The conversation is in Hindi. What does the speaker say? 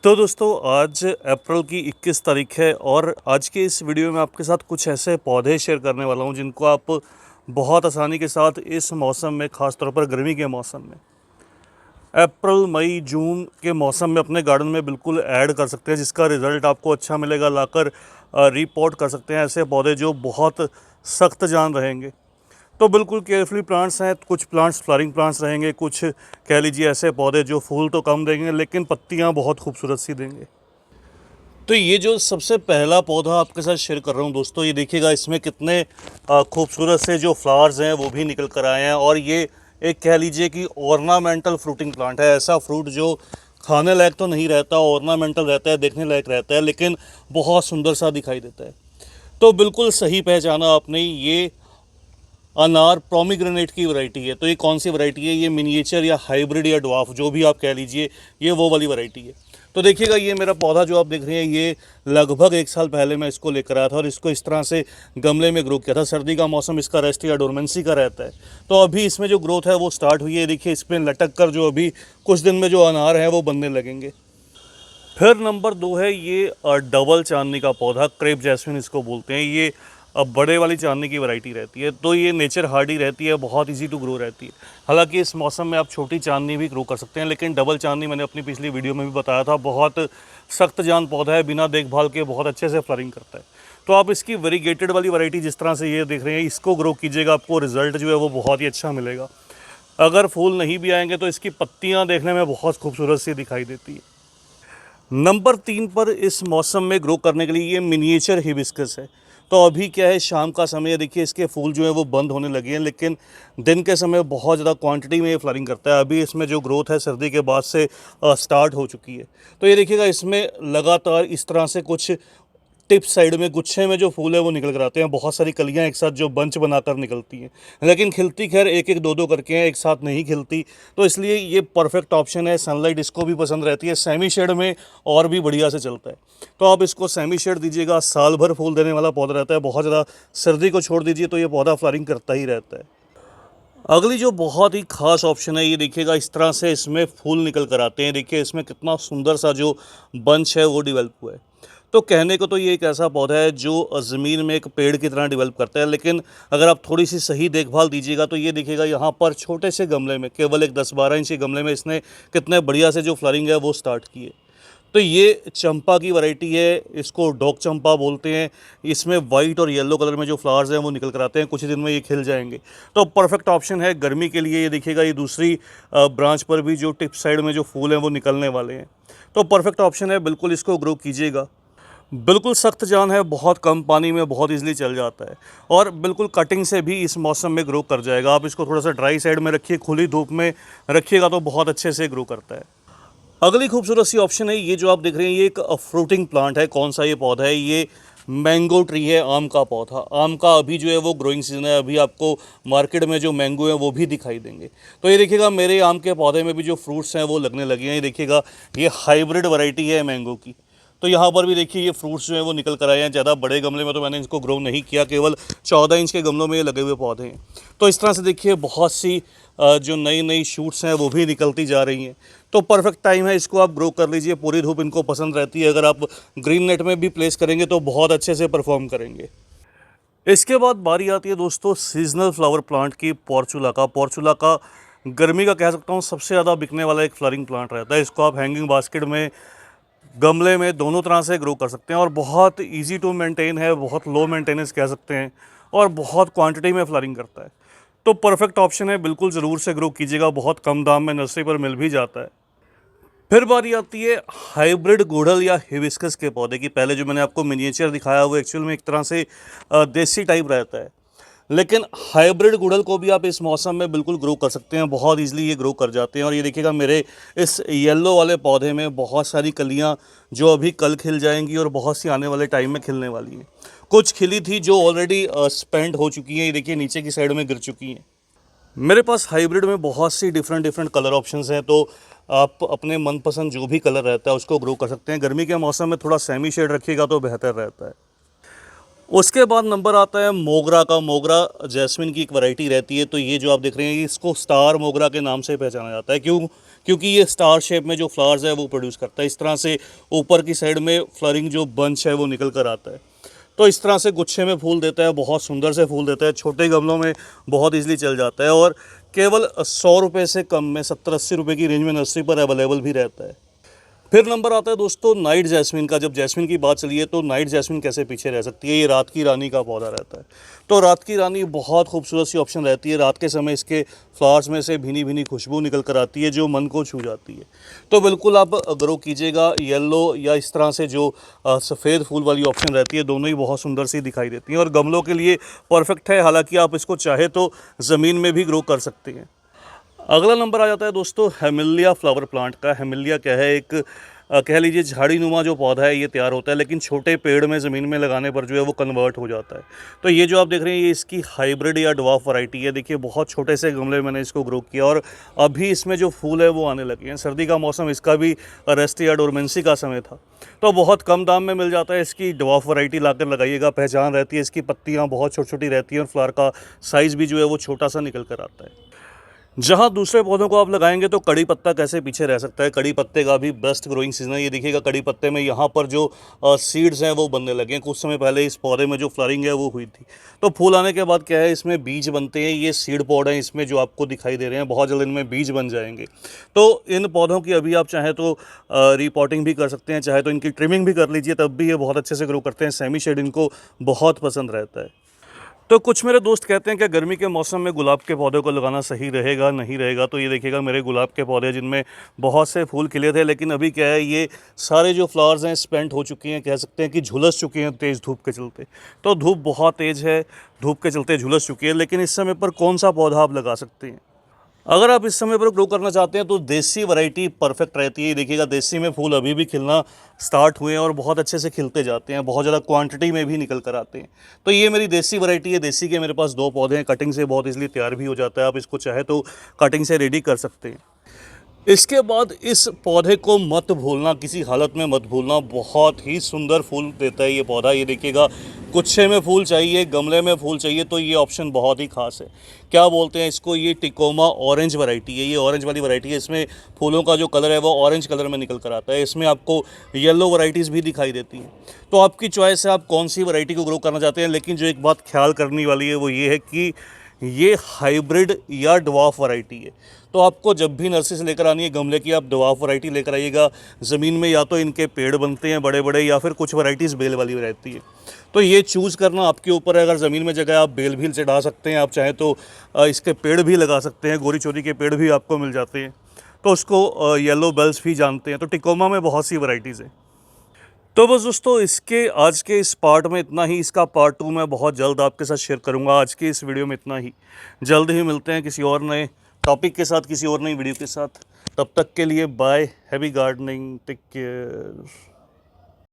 तो दोस्तों आज अप्रैल की 21 तारीख है और आज के इस वीडियो में आपके साथ कुछ ऐसे पौधे शेयर करने वाला हूं जिनको आप बहुत आसानी के साथ इस मौसम में, ख़ास तौर पर गर्मी के मौसम में, अप्रैल मई जून के मौसम में अपने गार्डन में बिल्कुल ऐड कर सकते हैं, जिसका रिज़ल्ट आपको अच्छा मिलेगा। लाकर रिपोर्ट कर सकते हैं ऐसे पौधे जो बहुत सख्त जान रहेंगे। तो बिल्कुल केयरफुली प्लांट्स हैं। कुछ प्लांट्स फ्लावरिंग प्लांट्स रहेंगे, कुछ कह लीजिए ऐसे पौधे जो फूल तो कम देंगे लेकिन पत्तियां बहुत खूबसूरत सी देंगे। तो ये जो सबसे पहला पौधा आपके साथ शेयर कर रहा हूँ दोस्तों, ये देखिएगा इसमें कितने खूबसूरत से जो फ्लावर्स हैं वो भी निकल कर आए हैं। और ये एक कह लीजिए कि ऑर्नामेंटल फ्रूटिंग प्लांट है। ऐसा फ्रूट जो खाने लायक तो नहीं रहता, ऑर्नामेंटल रहता है, देखने लायक रहता है, लेकिन बहुत सुंदर सा दिखाई देता है। तो बिल्कुल सही पहचाना आपने, ये अनार पोमीग्रेनेट की वैरायटी है। तो ये कौन सी वैरायटी है? ये मिनिएचर या हाइब्रिड या ड्वार्फ जो भी आप कह लीजिए, ये वो वाली वैरायटी है। तो देखिएगा ये मेरा पौधा जो आप देख रहे हैं, ये लगभग 1 साल पहले मैं इसको लेकर आया था और इसको इस तरह से गमले में ग्रो किया था। सर्दी का मौसम इसका रेस्ट या डोरमेंसी का रहता है, तो अभी इसमें जो ग्रोथ है वो स्टार्ट हुई है। देखिए इसमें लटक कर जो अभी कुछ दिन में जो अनार हैं वो बनने लगेंगे। फिर नंबर 2 है ये डबल चांदनी का पौधा, क्रेप जैस्मिन इसको बोलते हैं। ये बड़े वाली चांदनी की वैरायटी रहती है, तो ये नेचर हार्डी रहती है, बहुत इजी टू ग्रो रहती है। हालांकि इस मौसम में आप छोटी चांदनी भी ग्रो कर सकते हैं, लेकिन डबल चांदनी मैंने अपनी पिछली वीडियो में भी बताया था, बहुत सख्त जान पौधा है, बिना देखभाल के बहुत अच्छे से फ्लरिंग करता है। तो आप इसकी वेरीगेटेड वाली वैरायटी जिस तरह से ये देख रहे हैं, इसको ग्रो कीजिएगा, आपको रिजल्ट जो है वो बहुत ही अच्छा मिलेगा। अगर फूल नहीं भी आएंगे तो इसकी पत्तियाँ देखने में बहुत खूबसूरत सी दिखाई देती है। नंबर 3 पर इस मौसम में ग्रो करने के लिए ये मिनिएचर हिबिस्कस है। तो अभी क्या है, शाम का समय है, देखिए इसके फूल जो है वो बंद होने लगे हैं, लेकिन दिन के समय बहुत ज़्यादा क्वांटिटी में ये फ्लावरिंग करता है। अभी इसमें जो ग्रोथ है सर्दी के बाद से स्टार्ट हो चुकी है। तो ये देखिएगा इसमें लगातार इस तरह से कुछ टिप साइड में गुच्छे में जो फूल है वो निकल कर आते हैं। बहुत सारी कलियां एक साथ जो बंच बनाकर निकलती हैं, लेकिन खिलती खैर एक एक दो दो करके हैं, एक साथ नहीं खिलती। तो इसलिए ये परफेक्ट ऑप्शन है। सनलाइट इसको भी पसंद रहती है, सेमी शेड में और भी बढ़िया से चलता है। तो आप इसको सेमी शेड दीजिएगा, साल भर फूल देने वाला पौधा रहता है। बहुत ज़्यादा सर्दी को छोड़ दीजिए तो ये पौधा फ्लावरिंग करता ही रहता है। अगली जो बहुत ही ख़ास ऑप्शन है, ये देखिएगा इस तरह से इसमें फूल निकल कर आते हैं। देखिए इसमें कितना सुंदर सा जो बंच है वो डेवलप हुआ है। तो कहने को तो ये एक ऐसा पौधा है जो ज़मीन में एक पेड़ की तरह डेवलप करता है, लेकिन अगर आप थोड़ी सी सही देखभाल दीजिएगा तो ये देखिएगा यहाँ पर छोटे से गमले में, केवल एक 10-12 इंच के गमले में इसने कितने बढ़िया से जो फ्लावरिंग है वो स्टार्ट की है। तो ये चंपा की वैरायटी है, इसको डॉग चंपा बोलते हैं। इसमें वाइट और येलो कलर में जो फ्लावर्स हैं वो निकल कर आते हैं, कुछ ही दिन में ये खिल जाएंगे। तो परफेक्ट ऑप्शन है गर्मी के लिए। ये देखिएगा ये दूसरी ब्रांच पर भी जो टिप साइड में जो फूल हैं वो निकलने वाले हैं। तो परफेक्ट ऑप्शन है, बिल्कुल इसको ग्रो कीजिएगा। बिल्कुल सख्त जान है, बहुत कम पानी में बहुत इजीली चल जाता है और बिल्कुल कटिंग से भी इस मौसम में ग्रो कर जाएगा। आप इसको थोड़ा सा ड्राई साइड में रखिए, खुली धूप में रखिएगा तो बहुत अच्छे से ग्रो करता है। अगली खूबसूरत सी ऑप्शन है, ये जो आप देख रहे हैं ये एक फ्रूटिंग प्लांट है। कौन सा ये पौधा है? ये मैंगो ट्री है, आम का पौधा। आम का अभी जो है वो ग्रोइंग सीजन है, अभी आपको मार्केट में जो मैंगो है वो भी दिखाई देंगे। तो ये देखिएगा मेरे आम के पौधे में भी जो फ्रूट्स हैं वो लगने लगे हैं। ये देखिएगा ये हाइब्रिड वैरायटी है मैंगो की। तो यहाँ पर भी देखिए ये फ्रूट्स जो हैं वो निकल कर आए हैं। ज़्यादा बड़े गमले में तो मैंने इसको ग्रो नहीं किया, केवल 14 इंच के गमलों में ये लगे हुए पौधे हैं। तो इस तरह से देखिए बहुत सी जो नई नई शूट्स हैं वो भी निकलती जा रही हैं। तो परफेक्ट टाइम है, इसको आप ग्रो कर लीजिए। पूरी धूप इनको पसंद रहती है। अगर आप ग्रीन नेट में भी प्लेस करेंगे तो बहुत अच्छे से परफॉर्म करेंगे। इसके बाद बारी आती है दोस्तों सीजनल फ्लावर प्लांट की, पोर्चुला का। पोर्चुला का गर्मी का कह सकता हूँ सबसे ज़्यादा बिकने वाला एक फ्लावरिंग प्लांट रहता है। इसको आप हैंगिंग बास्केट में, गमले में, दोनों तरह से ग्रो कर सकते हैं और बहुत इजी टू मेंटेन है, बहुत लो मेंटेनेंस कह सकते हैं और बहुत क्वांटिटी में फ्लावरिंग करता है। तो परफेक्ट ऑप्शन है, बिल्कुल ज़रूर से ग्रो कीजिएगा। बहुत कम दाम में नर्सरी पर मिल भी जाता है। फिर बारी आती है हाइब्रिड गुड़हल या हिबिस्कस के पौधे की। पहले जो मैंने आपको मिनिएचर दिखाया वो एक्चुअल में एक तरह से देसी टाइप रहता है, लेकिन हाइब्रिड गुड़हल को भी आप इस मौसम में बिल्कुल ग्रो कर सकते हैं। बहुत इजीली ये ग्रो कर जाते हैं। और ये देखिएगा मेरे इस येलो वाले पौधे में बहुत सारी कलियां जो अभी कल खिल जाएंगी और बहुत सी आने वाले टाइम में खिलने वाली हैं। कुछ खिली थी जो ऑलरेडी स्पेंड हो चुकी हैं, ये देखिए नीचे की साइड में गिर चुकी हैं। मेरे पास हाइब्रिड में बहुत सी डिफरेंट कलर ऑप्शंस हैं, तो आप अपने मनपसंद जो भी कलर रहता है उसको ग्रो कर सकते हैं। गर्मी के मौसम में थोड़ा सेमी शेड रखिएगा तो बेहतर रहता है। उसके बाद नंबर आता है मोगरा का। मोगरा जैस्मिन की एक वैरायटी रहती है। तो ये जो आप देख रहे हैं इसको स्टार मोगरा के नाम से पहचाना जाता है। क्यों? क्योंकि ये स्टार शेप में जो फ्लावर्स है वो प्रोड्यूस करता है। इस तरह से ऊपर की साइड में फ्लरिंग जो बंच है वो निकल कर आता है। तो इस तरह से गुच्छे में फूल देता है, बहुत सुंदर से फूल देता है, छोटे गमलों में बहुत ईजिली चल जाता है और केवल 100 रुपये से कम में 70-80 रुपये की रेंज में नर्सरी पर अवेलेबल भी रहता है। फिर नंबर आता है दोस्तों नाइट जैस्मिन का। जब जैस्मिन की बात चली है तो नाइट जैस्मिन कैसे पीछे रह सकती है। ये रात की रानी का पौधा रहता है। तो रात की रानी बहुत खूबसूरत सी ऑप्शन रहती है। रात के समय इसके फ्लावर्स में से भीनी भीनी खुशबू निकल कर आती है जो मन को छू जाती है। तो बिल्कुल आप ग्रो कीजिएगा। येलो या इस तरह से जो सफ़ेद फूल वाली ऑप्शन रहती है, दोनों ही बहुत सुंदर सी दिखाई देती हैं और गमलों के लिए परफेक्ट है। हालांकि आप इसको चाहे तो ज़मीन में भी ग्रो कर सकते हैं। अगला नंबर आ जाता है दोस्तों हेमिलिया फ्लावर प्लांट का। हेमिलिया क्या है, एक कह लीजिए झाड़ी नुमा जो पौधा है ये तैयार होता है, लेकिन छोटे पेड़ में ज़मीन में लगाने पर जो है वो कन्वर्ट हो जाता है। तो ये जो आप देख रहे हैं ये इसकी हाइब्रिड या ड्वार्फ वैरायटी है। देखिए बहुत छोटे से गमले में मैंने इसको ग्रो किया और अभी इसमें जो फूल है वो आने लगे हैं। सर्दी का मौसम, इसका भी रेस्ट या डोरमेंसी का समय था, तो बहुत कम दाम में मिल जाता है। इसकी ड्वार्फ वैरायटी लाकर लगाइएगा, पहचान रहती है। इसकी पत्तियाँ बहुत छोटी छोटी रहती हैं और फ्लावर का साइज़ भी जो है वो छोटा सा निकल कर आता है। जहाँ दूसरे पौधों को आप लगाएंगे तो कड़ी पत्ता कैसे पीछे रह सकता है। कड़ी पत्ते का भी बेस्ट ग्रोइंग सीजन है। ये देखिएगा कड़ी पत्ते में यहाँ पर जो सीड्स हैं वो बनने लगे हैं। कुछ समय पहले इस पौधे में जो फ्लरिंग है वो हुई थी। तो फूल आने के बाद क्या है, इसमें बीज बनते हैं। ये सीड पॉड हैं इसमें जो आपको दिखाई दे रहे हैं, बहुत जल्द इनमें बीज बन जाएंगे। तो इन पौधों की अभी आप चाहें तो रिपोर्टिंग भी कर सकते हैं, चाहे तो इनकी ट्रिमिंग भी कर लीजिए, तब भी ये बहुत अच्छे से ग्रो करते हैं। सेमी शेड इनको बहुत पसंद रहता है। तो कुछ मेरे दोस्त कहते हैं कि गर्मी के मौसम में गुलाब के पौधे को लगाना सही रहेगा नहीं रहेगा। तो ये देखिएगा मेरे गुलाब के पौधे जिनमें बहुत से फूल खिले थे, लेकिन अभी क्या है ये सारे जो फ्लावर्स हैं स्पेंट हो चुकी हैं, कह सकते हैं कि झुलस चुके हैं तेज़ धूप के चलते। तो धूप बहुत तेज़ है, धूप के चलते झुलस चुकी है। लेकिन इस समय पर कौन सा पौधा आप लगा सकते हैं? अगर आप इस समय पर ग्रो करना चाहते हैं तो देसी वैरायटी परफेक्ट रहती है। देखिएगा देसी में फूल अभी भी खिलना स्टार्ट हुए हैं और बहुत अच्छे से खिलते जाते हैं, बहुत ज़्यादा क्वांटिटी में भी निकल कर आते हैं। तो ये मेरी देसी वैरायटी है। देसी के मेरे पास 2 पौधे हैं। कटिंग से बहुत इजीली तैयार भी हो जाता है, आप इसको चाहे तो कटिंग से रेडी कर सकते हैं। इसके बाद इस पौधे को मत भूलना, किसी हालत में मत भूलना। बहुत ही सुंदर फूल देता है ये पौधा। ये देखिएगा गुच्छे में फूल चाहिए, गमले में फूल चाहिए तो ये ऑप्शन बहुत ही खास है। क्या बोलते हैं इसको, ये टिकोमा ऑरेंज वैरायटी है। ये ऑरेंज वाली वैरायटी है। इसमें फूलों का जो कलर है वो ऑरेंज कलर में निकल कर आता है। इसमें आपको येलो वैरायटीज़ भी दिखाई देती हैं। तो आपकी चॉइस है आप कौन सी वैरायटी को ग्रो करना चाहते हैं। लेकिन जो एक बात ख्याल करने वाली है वो ये है कि ये हाइब्रिड या ड्वार्फ वैरायटी है। तो आपको जब भी नर्सरी से लेकर आनी है गमले की, आप ड्वार्फ वैरायटी लेकर आइएगा। ज़मीन में या तो इनके पेड़ बनते हैं बड़े बड़े, या फिर कुछ वैरायटीज़ बेल वाली रहती है। तो ये चूज़ करना आपके ऊपर है। अगर ज़मीन में जगह आप बेल भी चढ़ा सकते हैं, आप चाहें तो इसके पेड़ भी लगा सकते हैं। गोरी चोरी के पेड़ भी आपको मिल जाते हैं। तो उसको येलो बेल्स भी जानते हैं। तो टिकोमा में बहुत सी वैरायटीज़ हैं। तो बस दोस्तों इसके आज के इस पार्ट में इतना ही। इसका पार्ट 2 मैं बहुत जल्द आपके साथ शेयर करूंगा। आज के इस वीडियो में इतना ही। जल्द ही मिलते हैं किसी और नए टॉपिक के साथ, किसी और नई वीडियो के साथ। तब तक के लिए bye. Happy gardening, take care.